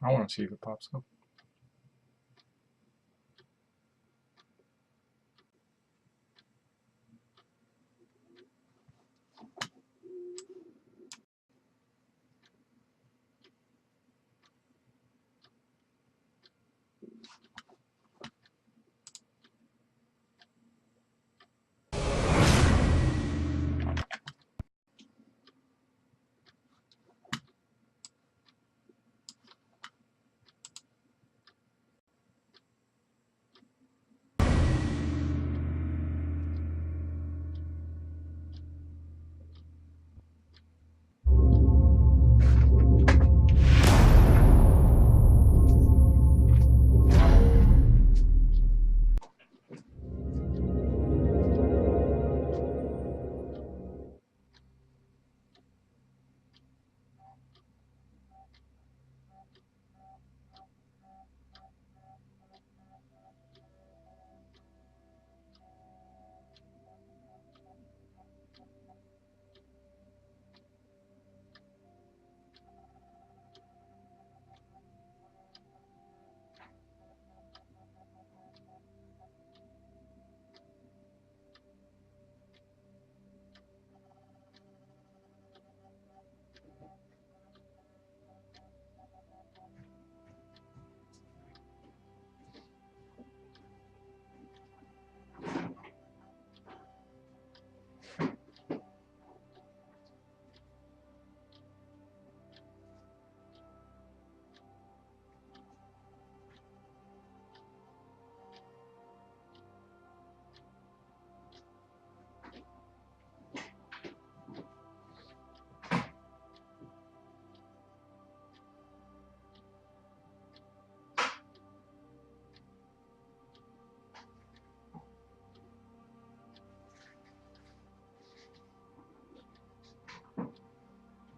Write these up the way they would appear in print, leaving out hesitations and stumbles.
I want to see if it pops up.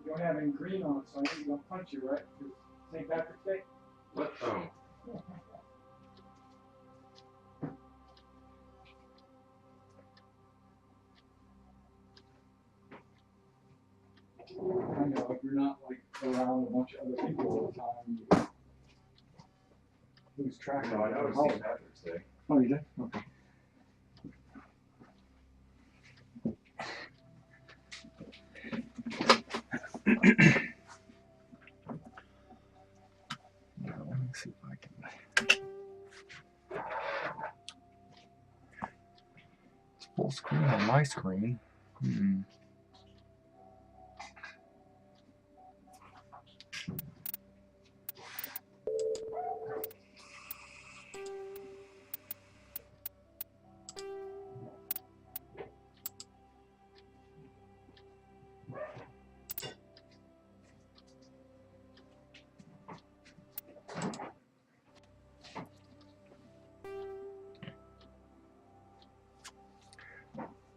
You don't have any green on it, so I think they'll punch you, right? St. Patrick's Day? What? Oh. I know, if you're not like around a bunch of other people all the time, you lose track of it. No, I know it's St. Patrick's Day. Oh, you did? Okay. Now, let me see if I can. It's full screen on my screen.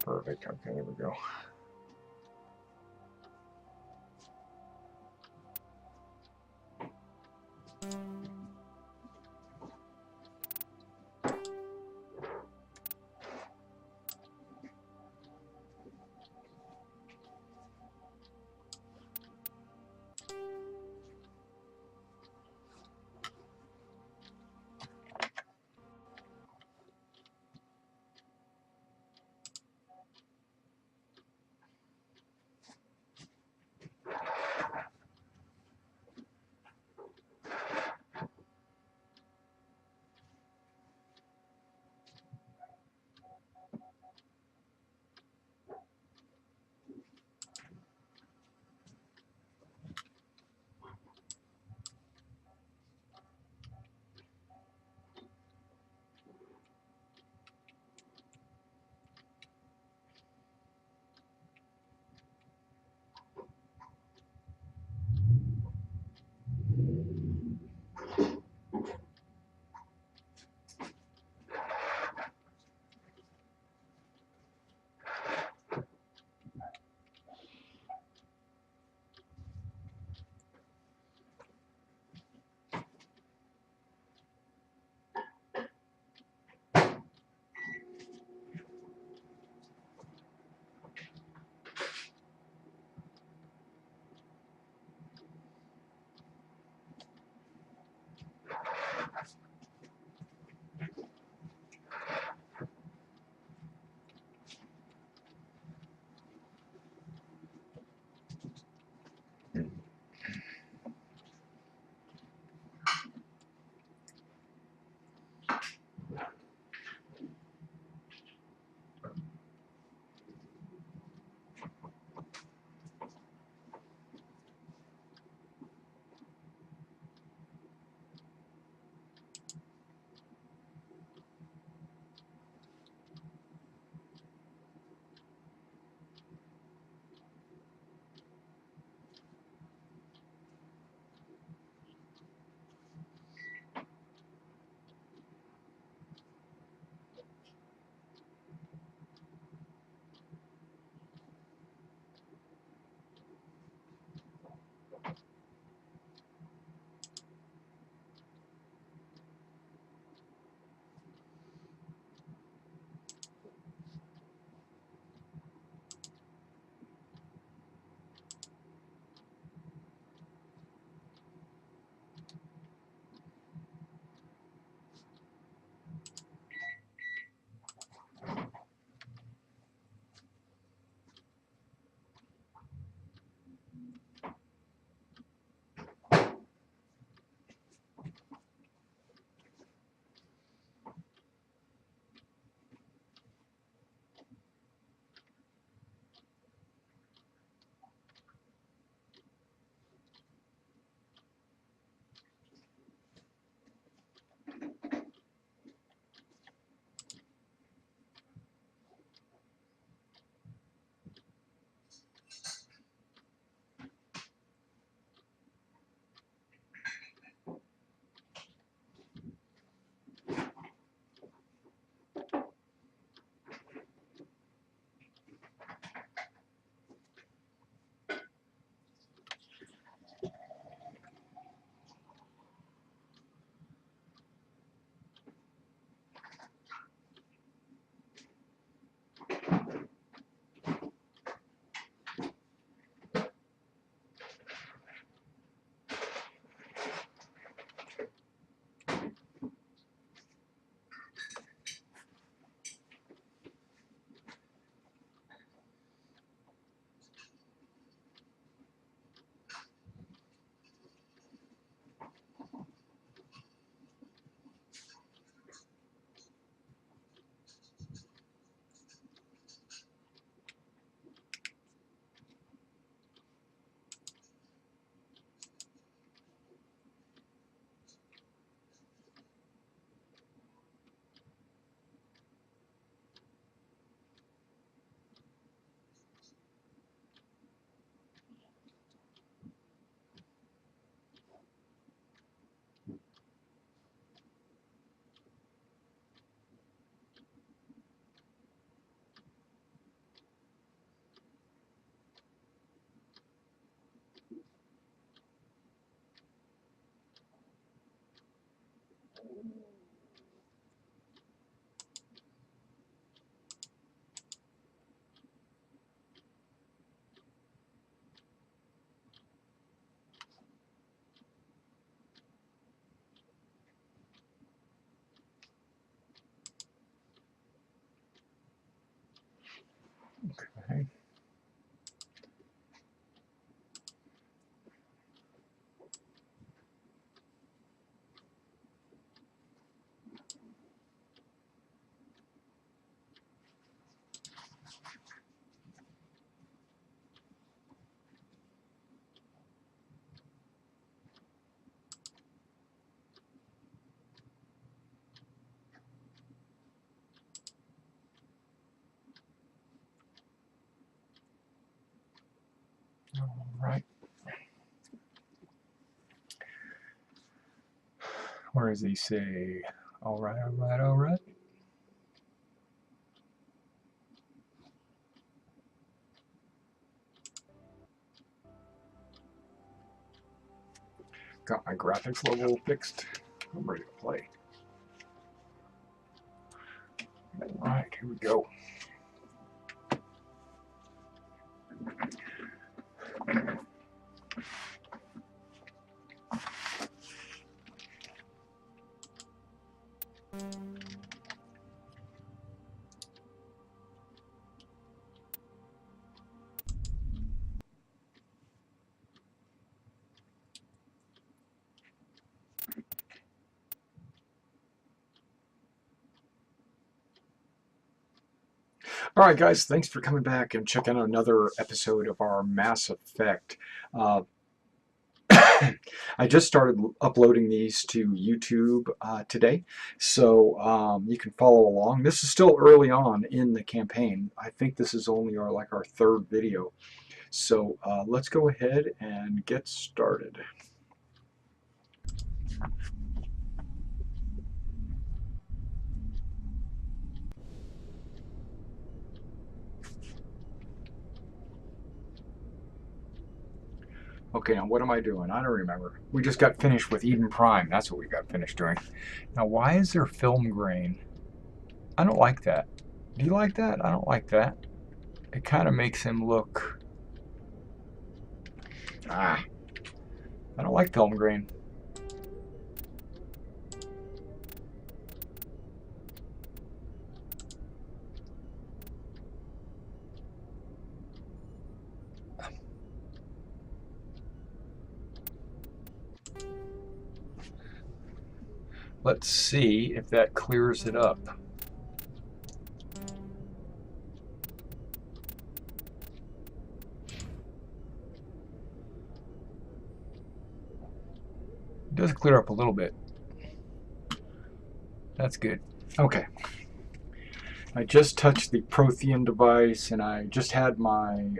Perfect. Okay, there we go. Okay. All right. Where does he say? All right, all right, all right. Got my graphics level fixed. I'm ready to play. All right, here we go. All right, guys, thanks for coming back and checking out another episode of our Mass Effect. I just started uploading these to YouTube today, so you can follow along. This is still early on in the campaign. I think this is only our third video. So let's go ahead and get started. Okay, now what am I doing? I don't remember. We just got finished with Eden Prime. That's what we got finished doing. Now, why is there film grain? I don't like that. Do you like that? I don't like that. It kind of makes him look... I don't like film grain. Let's see if that clears it up. It does clear up a little bit. That's good. Okay. I just touched the Prothean device, and I just had my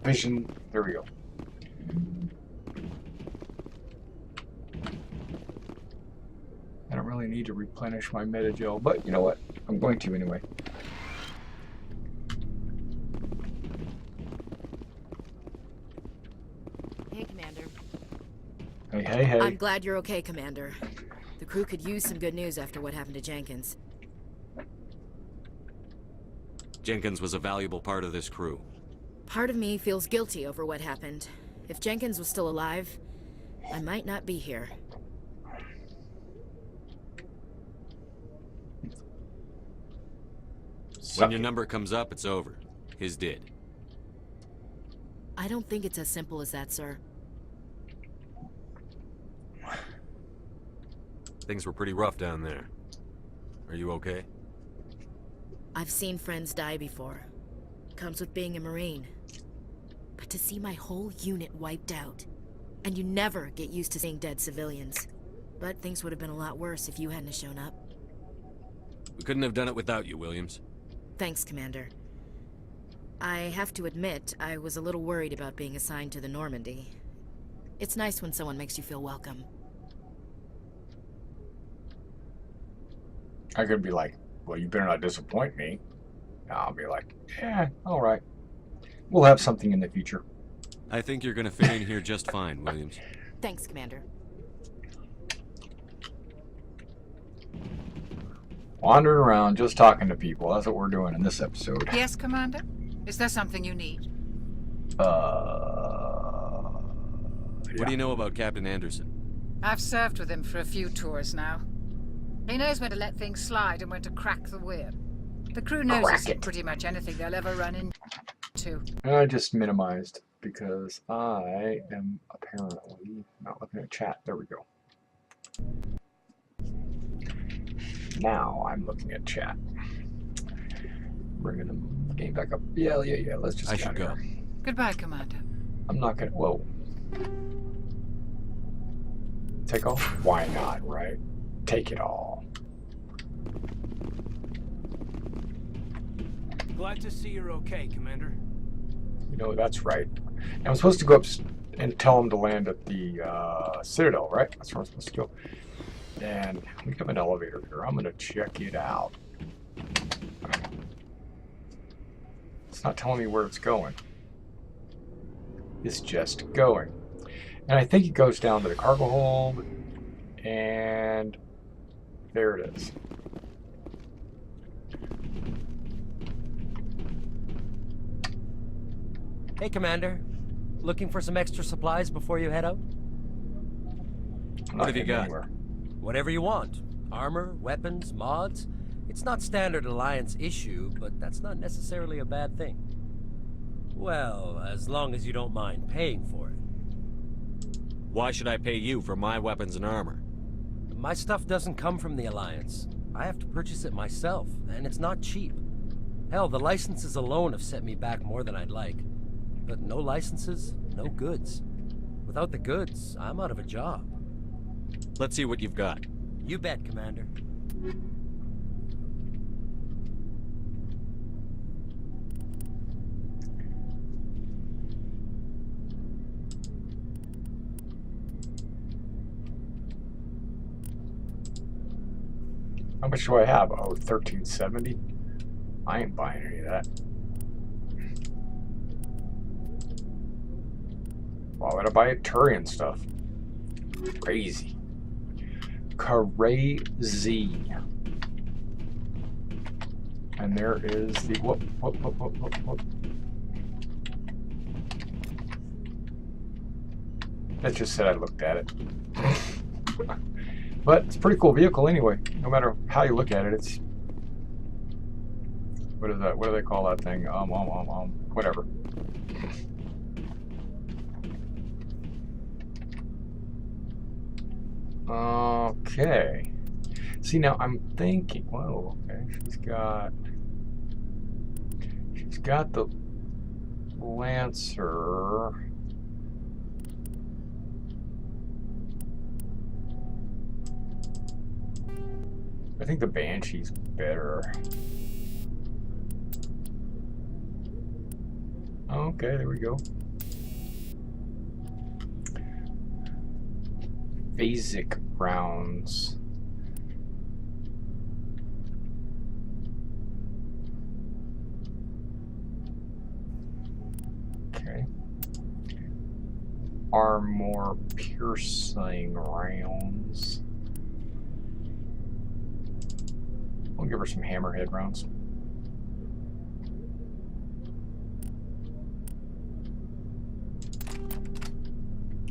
vision. There we go. I don't really need to replenish my Metagel, but you know what? I'm going to anyway. Hey, Commander. Hey, hey, hey. I'm glad you're okay, Commander. The crew could use some good news after what happened to Jenkins. Jenkins was a valuable part of this crew. Part of me feels guilty over what happened. If Jenkins was still alive, I might not be here. When your number comes up, it's over. His did. I don't think it's as simple as that, sir. Things were pretty rough down there. Are you okay? I've seen friends die before. Comes with being a Marine. But to see my whole unit wiped out, and you never get used to seeing dead civilians. But things would have been a lot worse if you hadn't shown up. We couldn't have done it without you, Williams. Thanks, Commander. I have to admit, I was a little worried about being assigned to the Normandy. It's nice when someone makes you feel welcome. I could be like, well, you better not disappoint me. I'll be like, yeah, all right. We'll have something in the future. I think you're gonna fit in here just fine, Williams. Thanks, Commander. Wandering around, just talking to people. That's what we're doing in this episode. Yes, Commander? Is there something you need? What do you know about Captain Anderson? I've served with him for a few tours now. He knows when to let things slide and when to crack the whip. The crew knows Crack us in it. pretty much anything they'll ever run into. And I just minimized because I am apparently not looking at chat. There we go. Now I'm looking at chat. Bringing the game back up. Yeah. Let's just I get should out go. of here. Goodbye, Commander. I'm not gonna. Whoa. Take off? Why not, right? Take it all. Glad to see you're okay, Commander. You know, that's right. And I'm supposed to go up and tell him to land at the Citadel, right? That's where I'm supposed to go. And we have an elevator here. I'm going to check it out. It's not telling me where it's going. It's just going. And I think it goes down to the cargo hold. And there it is. Hey, Commander. Looking for some extra supplies before you head out? I'm What not have you getting got? anywhere. Whatever you want. Armor, weapons, mods. It's not standard Alliance issue, but that's not necessarily a bad thing. Well, as long as you don't mind paying for it. Why should I pay you for my weapons and armor? My stuff doesn't come from the Alliance. I have to purchase it myself, and it's not cheap. Hell, the licenses alone have set me back more than I'd like. But no licenses, no goods. Without the goods, I'm out of a job. Let's see what you've got. You bet, Commander. How much do I have? Oh, 1370? I ain't buying any of that. Why would I buy Turian stuff? Crazy. Crazy. And there is the whoop. That just said I looked at it. But it's a pretty cool vehicle anyway. No matter how you look at it, it's what is that? What do they call that thing? Whatever. Okay. See, now I'm thinking, whoa, okay, she's got the Lancer. I think the Banshee's better. Okay, there we go. Basic rounds. Okay. Are more piercing rounds. We'll give her some hammerhead rounds.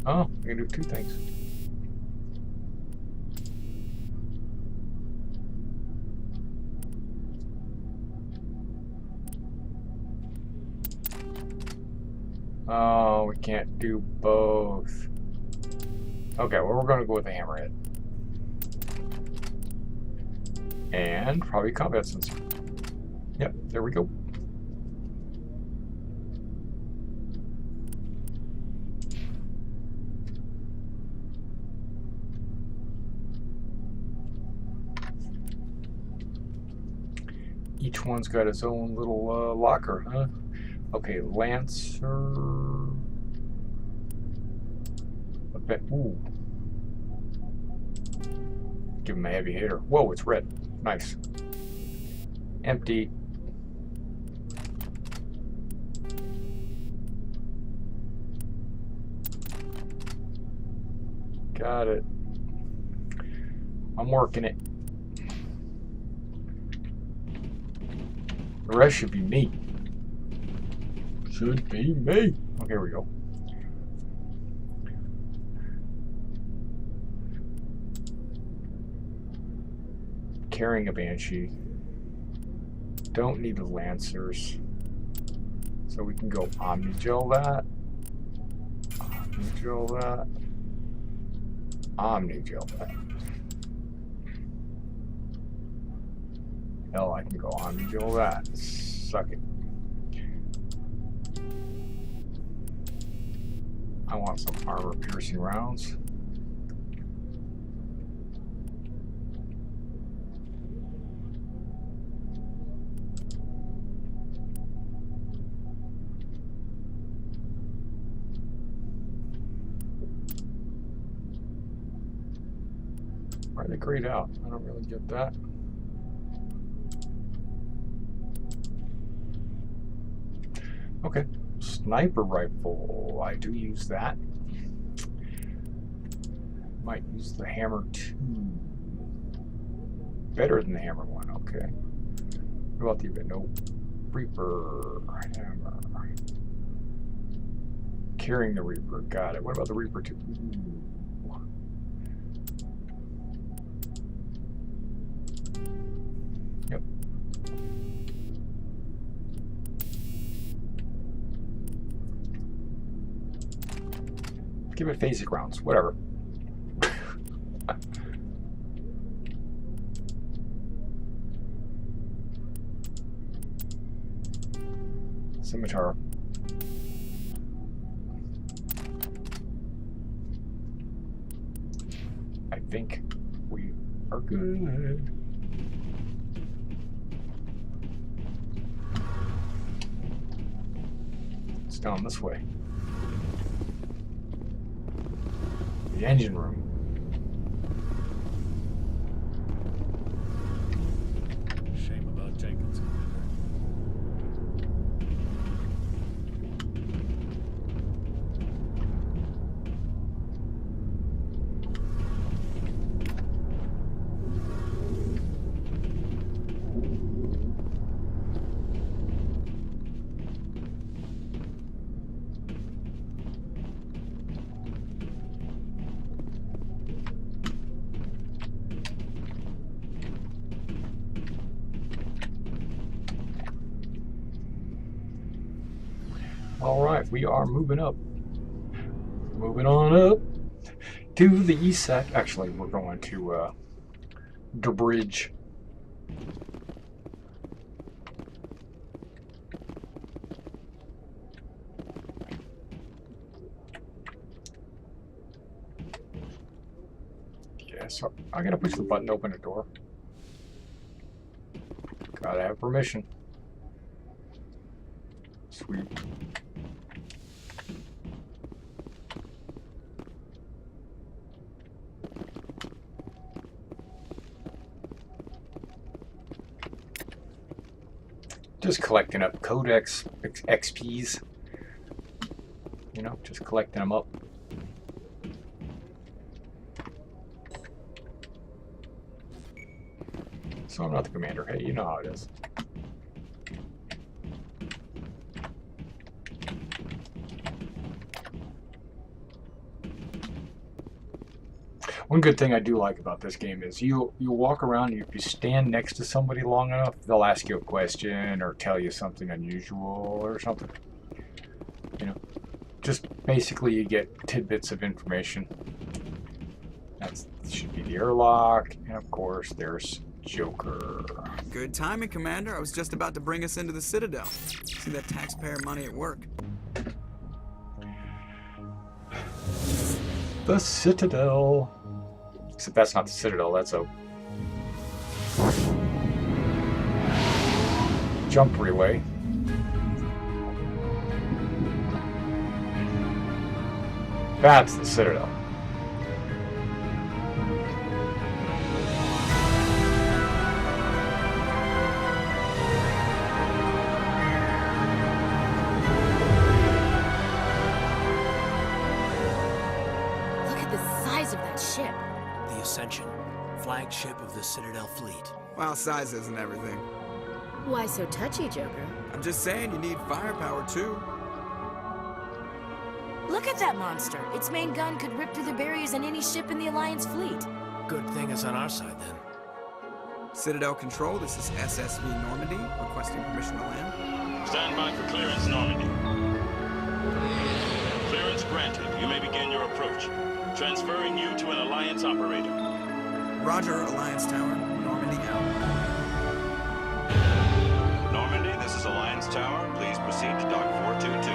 Oh, I can do two things. Oh, we can't do both. Okay, well, we're going to go with the hammerhead. And probably combat sensor. Yep, there we go. Each one's got its own little locker, huh? Okay, Lancer. I bet. Ooh. Give him a heavy hitter. Whoa, it's red. Nice. Empty. Got it. I'm working it. The rest should be me. Should be me. Okay, here we go. carrying a Banshee. Don't need the Lancers. So we can go Omnigel that. Omnigel that. Omnigel that. Hell, I can go Omnigel that. Suck it. I want some armor-piercing rounds. Why are they grayed out? I don't really get that. Okay. Sniper rifle. I do use that. Might use the hammer too. Better than the hammer one. Okay. What about the no Reaper hammer? Carrying the Reaper. Got it. What about the Reaper two? Ooh. Yep. Give it phasic rounds, whatever. Scimitar. I think we are good. It's down this way. The engine room. Shame about Jenkins, Commander. All right, we are moving up. Moving on up to the east side. Actually, we're going to the bridge. Yeah, so I gotta push the button to open the door. Gotta have permission. Sweet. Just collecting up Codex XPs. You know, just collecting them up. So I'm not the commander. Hey, you know how it is. One good thing I do like about this game is you'll walk around and if you stand next to somebody long enough, they'll ask you a question or tell you something unusual or something. You know, just basically you get tidbits of information. That should be the airlock, and of course there's Joker. Good timing, Commander. I was just about to bring us into the Citadel. See that taxpayer money at work. The Citadel. Except that's not the Citadel, that's a jump relay. That's the Citadel. Look at the size of that ship. The Ascension, flagship of the Citadel fleet. Well, size isn't everything. Why so touchy, Joker? I'm just saying you need firepower, too. Look at that monster. Its main gun could rip through the barriers in any ship in the Alliance fleet. Good thing it's on our side, then. Citadel Control, this is SSV Normandy, requesting permission to land. Stand by for clearance, Normandy. Clearance granted. You may begin your approach. Transferring you to an Alliance operator. Roger, Alliance Tower, Normandy out. Normandy, this is Alliance Tower. Please proceed to Dock 422.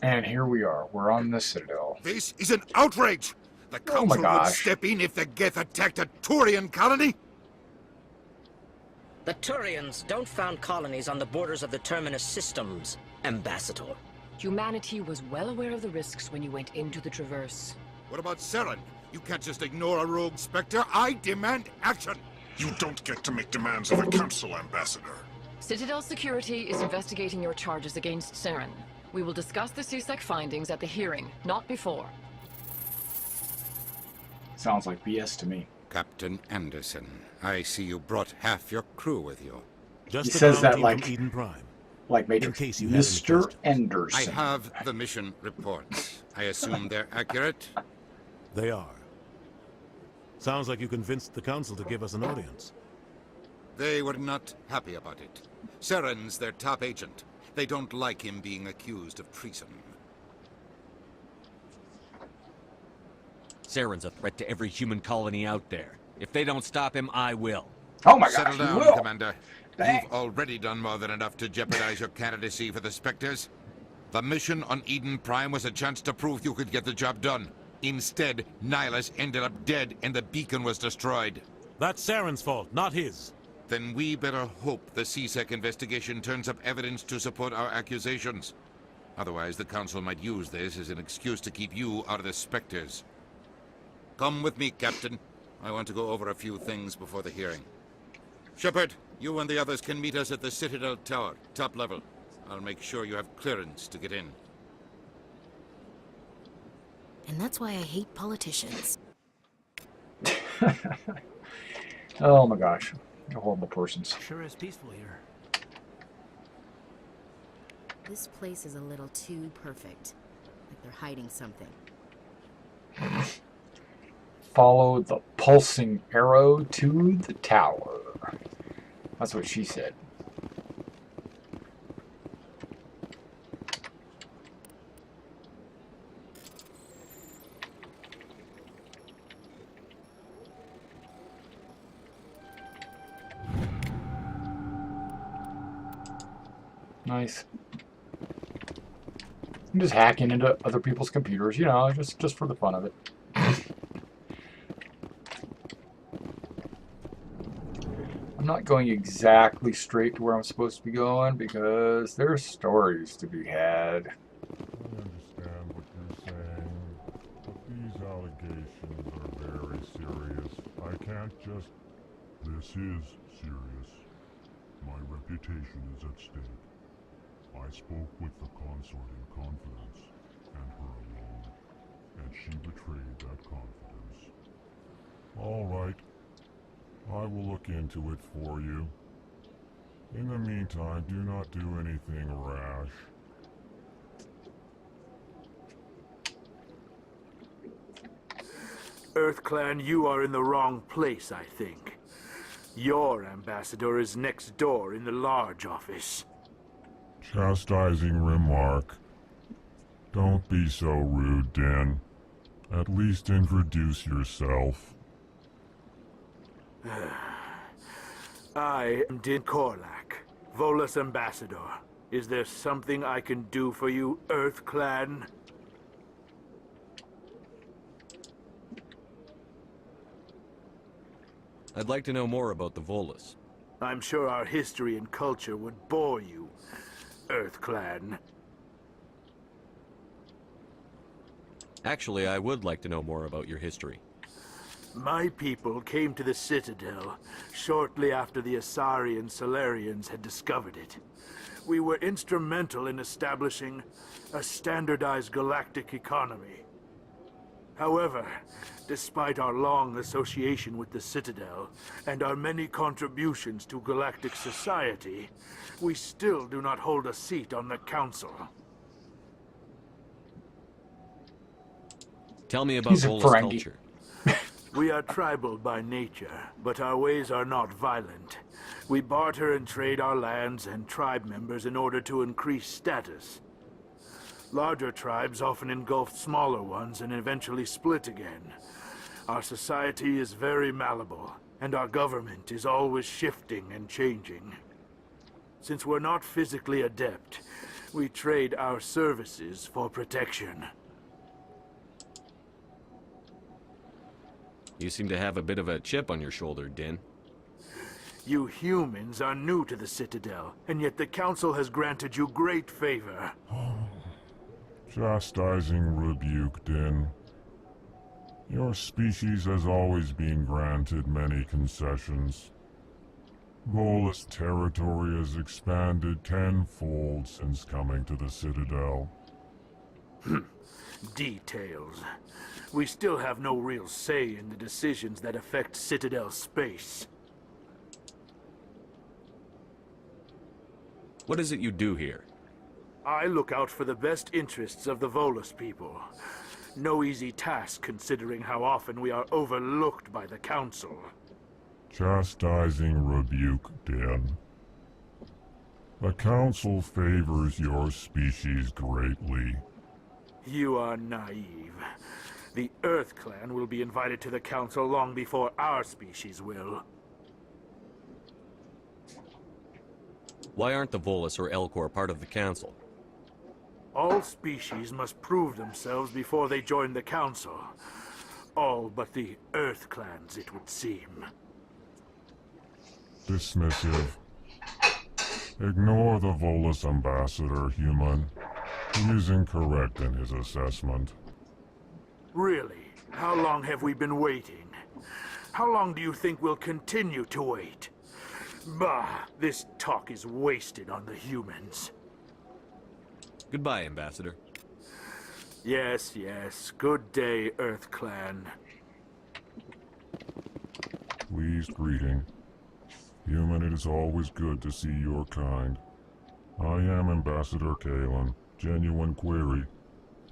And here we are. We're on the Citadel. This is an outrage! The Oh my Council would gosh. step in if the Geth attacked a Turian colony? The Turians don't found colonies on the borders of the Terminus systems, Ambassador. Humanity was well aware of the risks when you went into the Traverse. What about Saren? You can't just ignore a rogue Spectre. I demand action! You don't get to make demands of the Council, Ambassador. Citadel Security is investigating your charges against Saren. We will discuss the CSEC findings at the hearing, not before. Sounds like BS to me. Captain Anderson, I see you brought half your crew with you. He says that like Eden Prime. Like Matrix. In case you have any Mr. questions. Anderson. I have the mission reports. I assume they're accurate? They are. Sounds like you convinced the Council to give us an audience. They were not happy about it. Saren's their top agent. They don't like him being accused of treason. Saren's a threat to every human colony out there. If they don't stop him, I will. Oh my Settle gosh, down, you will. Commander. Dang. You've already done more than enough to jeopardize your candidacy for the Spectres. The mission on Eden Prime was a chance to prove you could get the job done. Instead, Nihilus ended up dead and the beacon was destroyed. That's Saren's fault, not his. Then we better hope the CSEC investigation turns up evidence to support our accusations. Otherwise, the Council might use this as an excuse to keep you out of the Spectres. Come with me, Captain. I want to go over a few things before the hearing. Shepard, you and the others can meet us at the Citadel Tower, top level. I'll make sure you have clearance to get in. And that's why I hate politicians. Oh my gosh. They're horrible persons. Sure is peaceful here. This place is a little too perfect. Like they're hiding something. Follow the pulsing arrow to the tower. That's what she said. Nice. I'm just hacking into other people's computers, you know, just for the fun of it. I'm not going exactly straight to where I'm supposed to be going because there's stories to be had. I understand what you're saying, but these allegations are very serious. I can't just... This is serious. My reputation is at stake. I spoke with the consort in confidence, and her alone, and she betrayed that confidence. All right. I will look into it for you. In the meantime, do not do anything rash. EarthClan, you are in the wrong place, I think. Your ambassador is next door in the large office. Chastising remark. Don't be so rude, Din. At least introduce yourself. I am Din Korlak, Volus ambassador. Is there something I can do for you, EarthClan? I'd like to know more about the Volus. I'm sure our history and culture would bore you, EarthClan. Actually, I would like to know more about your history. My people came to the Citadel shortly after the Asari and Solarians had discovered it. We were instrumental in establishing a standardized galactic economy. However, despite our long association with the Citadel and our many contributions to galactic society, we still do not hold a seat on the Council. Tell me about He's a Volus Ferengi. culture. We are tribal by nature, but our ways are not violent. We barter and trade our lands and tribe members in order to increase status. Larger tribes often engulf smaller ones and eventually split again. Our society is very malleable, and our government is always shifting and changing. Since we're not physically adept, we trade our services for protection. You seem to have a bit of a chip on your shoulder, Din. You humans are new to the Citadel, and yet the Council has granted you great favor. Chastising rebuke, Din. Your species has always been granted many concessions. Volus territory has expanded tenfold since coming to the Citadel. Details. We still have no real say in the decisions that affect Citadel space. What is it you do here? I look out for the best interests of the Volus people. No easy task considering how often we are overlooked by the Council. Chastising rebuke, Din. The Council favors your species greatly. You are naive. The Earth Clan will be invited to the Council long before our species will. Why aren't the Volus or Elcor part of the Council? All species must prove themselves before they join the Council. All but the Earth Clans, it would seem. Dismissive. Ignore the Volus ambassador, human. He is incorrect in his assessment. Really? How long have we been waiting? How long do you think we'll continue to wait? Bah, this talk is wasted on the humans. Goodbye, Ambassador. Yes, yes. Good day, Earth Clan. Pleased greeting. Human, it is always good to see your kind. I am Ambassador Kalen. Genuine query.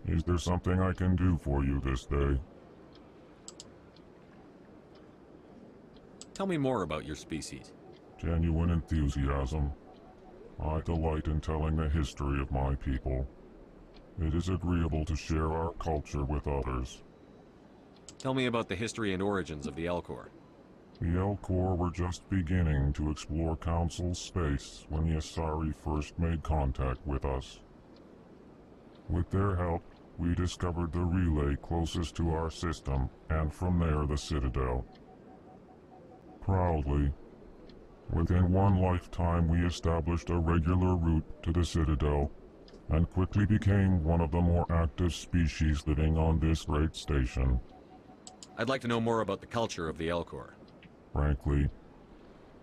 Is there something I can do for you this day? Tell me more about your species. Genuine enthusiasm. I delight in telling the history of my people. It is agreeable to share our culture with others. Tell me about the history and origins of the Elcor. The Elcor were just beginning to explore Council space when the Asari first made contact with us. With their help, we discovered the relay closest to our system, and from there the Citadel. Proudly, within one lifetime we established a regular route to the Citadel, and quickly became one of the more active species living on this great station. I'd like to know more about the culture of the Elcor. Frankly,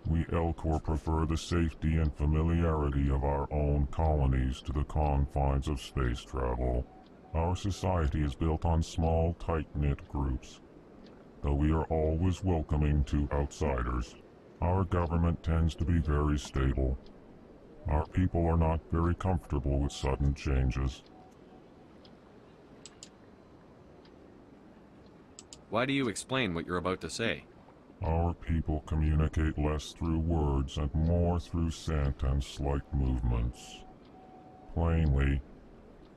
we Elcor prefer the safety and familiarity of our own colonies to the confines of space travel. Our society is built on small, tight-knit groups, though we are always welcoming to outsiders. Our government tends to be very stable. Our people are not very comfortable with sudden changes. Why do you explain what you're about to say? Our people communicate less through words and more through scent and slight movements. Plainly,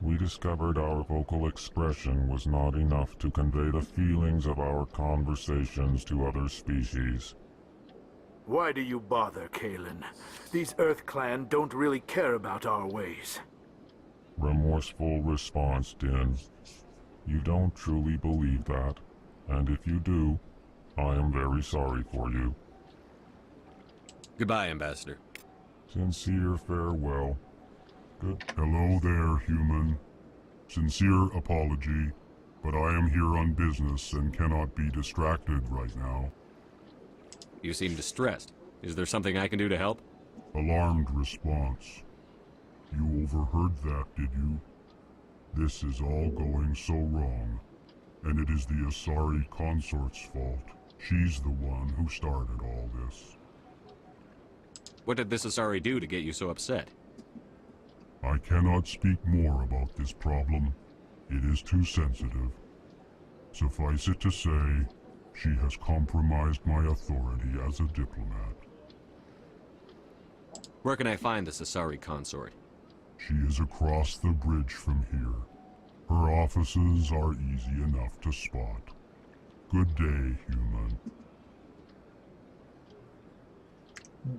we discovered our vocal expression was not enough to convey the feelings of our conversations to other species. Why do you bother, Kalen? These Earth Clan don't really care about our ways. Remorseful response, Din. You don't truly believe that, and if you do, I am very sorry for you. Goodbye, Ambassador. Sincere farewell. Good. Hello there, human. Sincere apology, but I am here on business and cannot be distracted right now. You seem distressed. Is there something I can do to help? Alarmed response. You overheard that, did you? This is all going so wrong. And it is the Asari consort's fault. She's the one who started all this. What did this Asari do to get you so upset? I cannot speak more about this problem. It is too sensitive. Suffice it to say, she has compromised my authority as a diplomat. Where can I find this Asari consort? She is across the bridge from here. Her offices are easy enough to spot. Good day, human.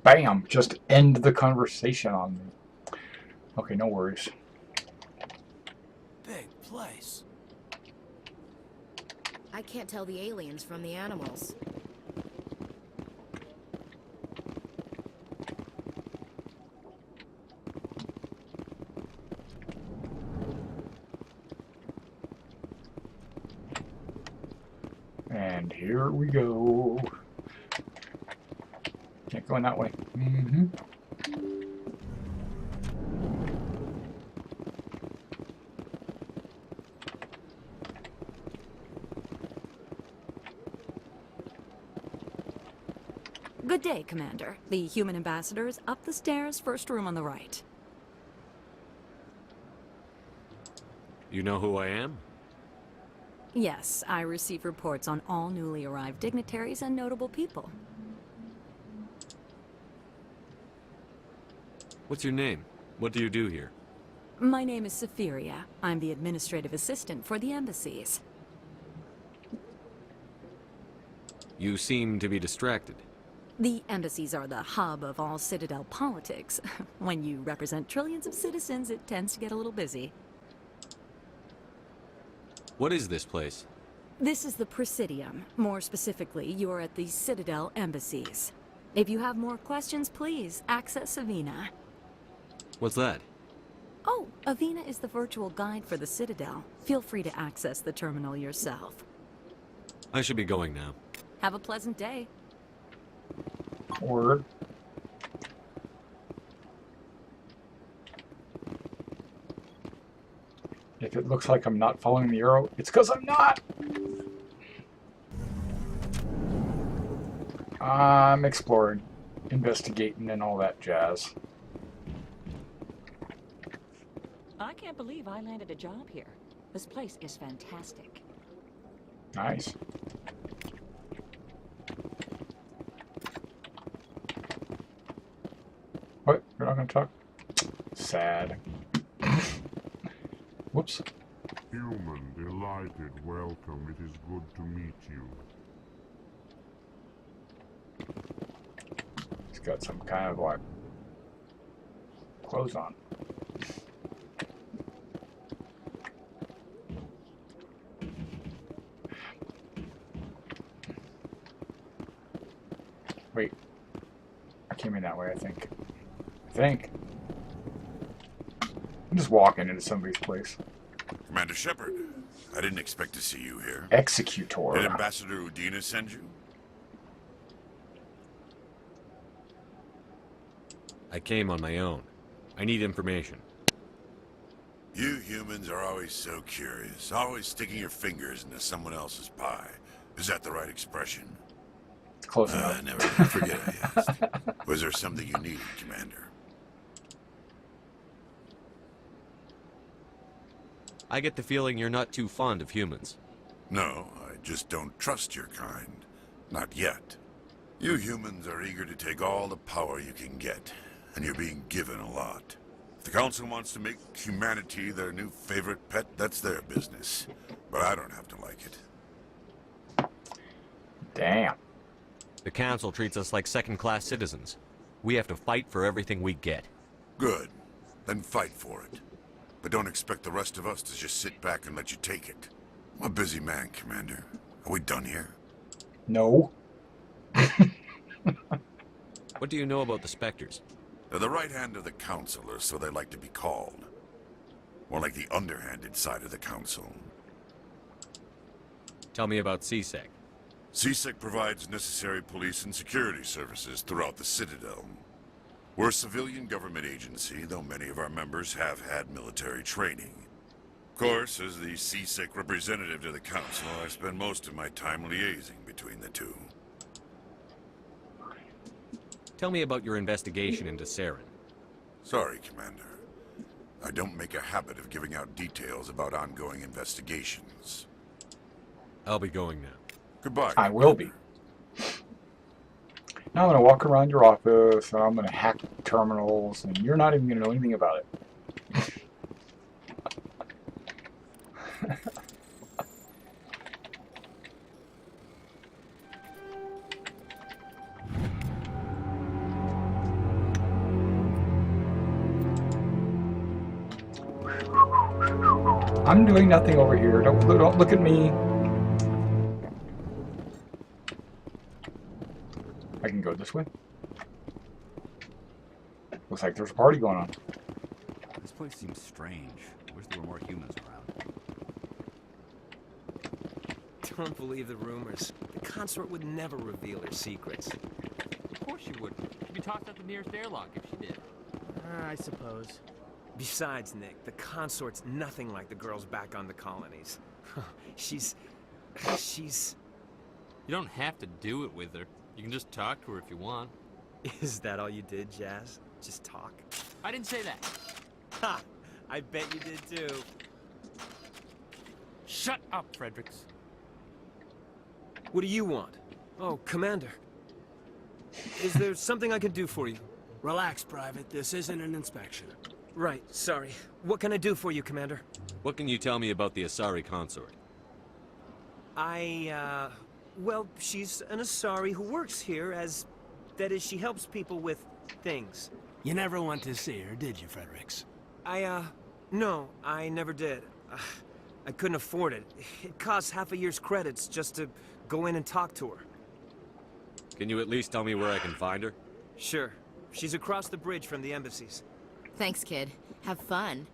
Bam! Just end the conversation on me. Okay, no worries. Big place. I can't tell the aliens from the animals. And here we go. Can't go in that way. Mm-hmm. Good day, Commander. The human ambassador is up the stairs, first room on the right. You know who I am? Yes, I receive reports on all newly arrived dignitaries and notable people. What's your name? What do you do here? My name is Safiria. I'm the administrative assistant for the embassies. You seem to be distracted. The embassies are the hub of all Citadel politics. When you represent trillions of citizens, it tends to get a little busy. What is this place? This is the Presidium. More specifically, you are at the Citadel embassies. If you have more questions, please access Avina. What's that? Oh, Avina is the virtual guide for the Citadel. Feel free to access the terminal yourself. I should be going now. Have a pleasant day. Word. If it looks like I'm not following the arrow, it's because I'm not! I'm exploring, investigating, and all that jazz. I can't believe I landed a job here. This place is fantastic. Nice. What? You're not gonna talk? Sad. Whoops. Human, delighted, welcome. It is good to meet you. He's got some kind of like clothes on. Wait. I came in that way, I think. I'm just walking into somebody's place. Commander Shepard, I didn't expect to see you here. Executor. Did Ambassador Udina send you? I came on my own. I need information. You humans are always so curious, always sticking your fingers into someone else's pie. Is that the right expression? It's close enough. Never forget I asked. Was there something you needed, Commander? I get the feeling you're not too fond of humans. No, I just don't trust your kind. Not yet. You humans are eager to take all the power you can get, and you're being given a lot. If the Council wants to make humanity their new favorite pet, that's their business. But I don't have to like it. Damn. The Council treats us like second-class citizens. We have to fight for everything we get. Good. Then fight for it. But don't expect the rest of us to just sit back and let you take it. I'm a busy man, Commander. Are we done here? No. What do you know about the Spectres? They're the right hand of the Council, or so they like to be called. More like the underhanded side of the Council. Tell me about CSEC. CSEC provides necessary police and security services throughout the Citadel. We're a civilian government agency, though many of our members have had military training. Of course, as the CSEC representative to the Council, I spend most of my time liaising between the two. Tell me about your investigation into Saren. Sorry, Commander. I don't make a habit of giving out details about ongoing investigations. I'll be going now. Goodbye. I will be. Now I'm going to walk around your office, and I'm going to hack terminals, and you're not even going to know anything about it. I'm doing nothing over here. Don't look at me. I can go this way. Looks like there's a party going on. This place seems strange. Wish there were more humans around. Don't believe the rumors. The consort would never reveal her secrets. Of course she wouldn't. She'd be tossed out the nearest airlock if she did. I suppose. Besides, Nick, the consort's nothing like the girls back on the colonies. She's... You don't have to do it with her. You can just talk to her if you want. Is that all you did, Jazz? Just talk? I didn't say that. Ha! I bet you did too. Shut up, Fredericks. What do you want? Oh, Commander. Is there something I can do for you? Relax, Private. This isn't an inspection. Right, sorry. What can I do for you, Commander? What can you tell me about the Asari consort? Well, she's an Asari who works here as... That is, she helps people with things. You never went to see her, did you, Fredericks? No, I never did. I couldn't afford it. It costs half a year's credits just to go in and talk to her. Can you at least tell me where I can find her? Sure. She's across the bridge from the embassies. Thanks, kid. Have fun.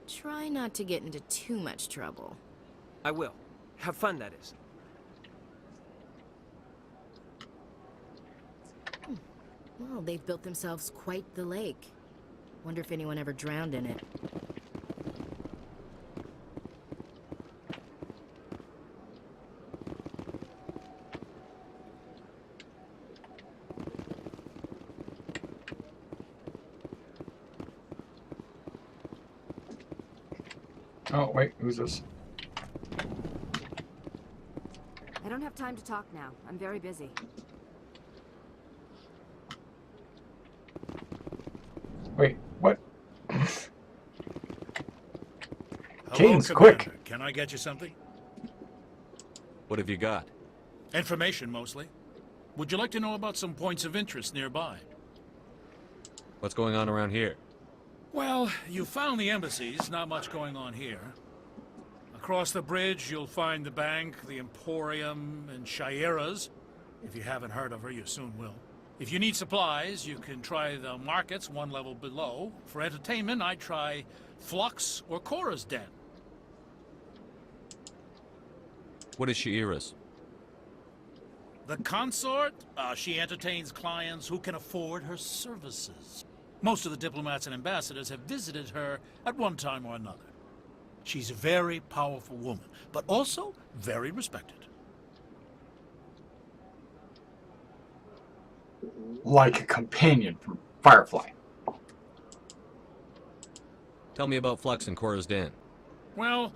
Try not to get into too much trouble. I will. Have fun, that is. Well, they've built themselves quite the lake. Wonder if anyone ever drowned in it. Oh, wait, who's this? I don't have time to talk now. I'm very busy. Wait, what? Hello, Kane's quick. Commander. Can I get you something? What have you got? Information, mostly. Would you like to know about some points of interest nearby? What's going on around here? Well, you found the embassies, not much going on here. Across the bridge, you'll find the bank, the Emporium, and Shayera's. If you haven't heard of her, you soon will. If you need supplies, you can try the markets one level below. For entertainment, I'd try Flux or Cora's Den. What is Shayera's? The consort? She entertains clients who can afford her services. Most of the diplomats and ambassadors have visited her at one time or another. She's a very powerful woman, but also very respected. Like a companion from Firefly. Tell me about Flux and Cora's Den. Well,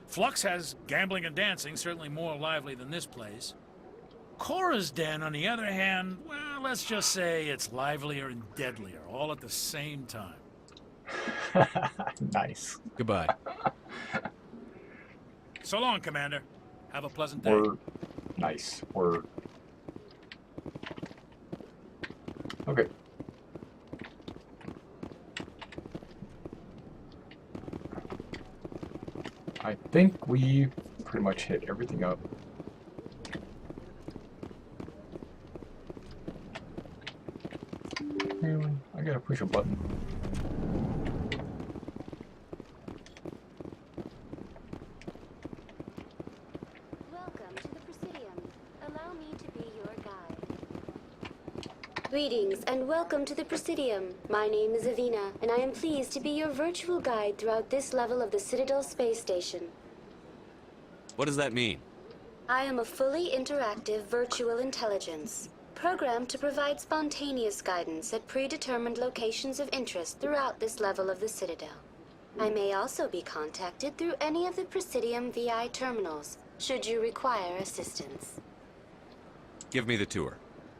Flux has gambling and dancing, certainly more lively than this place. Cora's Den, on the other hand, well, let's just say it's livelier and deadlier, all at the same time. Nice. Goodbye. So long, Commander. Have a pleasant day. Word. Nice. Word. Okay. I think we pretty much hit everything up. Really? I gotta push a button. Welcome to the Presidium. Allow me to be your guide. Greetings and welcome to the Presidium. My name is Avina, and I am pleased to be your virtual guide throughout this level of the Citadel space station. What does that mean? I am a fully interactive virtual intelligence, programmed to provide spontaneous guidance at predetermined locations of interest throughout this level of the Citadel. I may also be contacted through any of the Presidium VI terminals, should you require assistance. Give me the tour.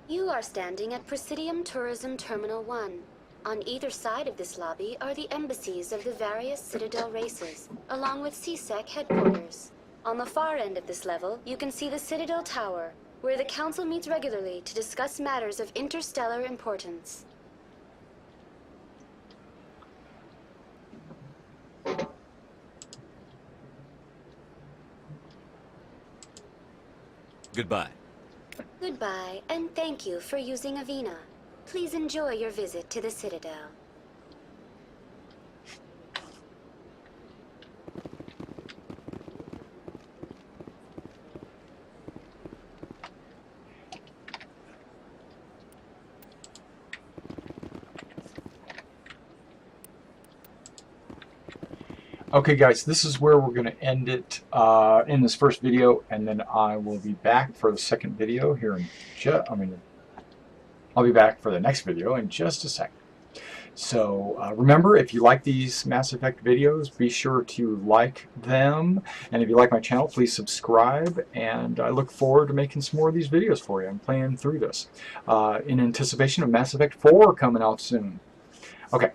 You are standing at Presidium Tourism Terminal 1. On either side of this lobby are the embassies of the various Citadel races, along with CSEC headquarters. On the far end of this level, you can see the Citadel Tower, where the Council meets regularly to discuss matters of interstellar importance. Goodbye. Goodbye, and thank you for using Avina. Please enjoy your visit to the Citadel. Okay guys, this is where we're going to end it in this first video, and then I will be back for the second video here in I'll be back for the next video in just a second. So remember, if you like these Mass Effect videos, be sure to like them, and if you like my channel, please subscribe, and I look forward to making some more of these videos for you. I'm playing through this in anticipation of Mass Effect 4 coming out soon. Okay.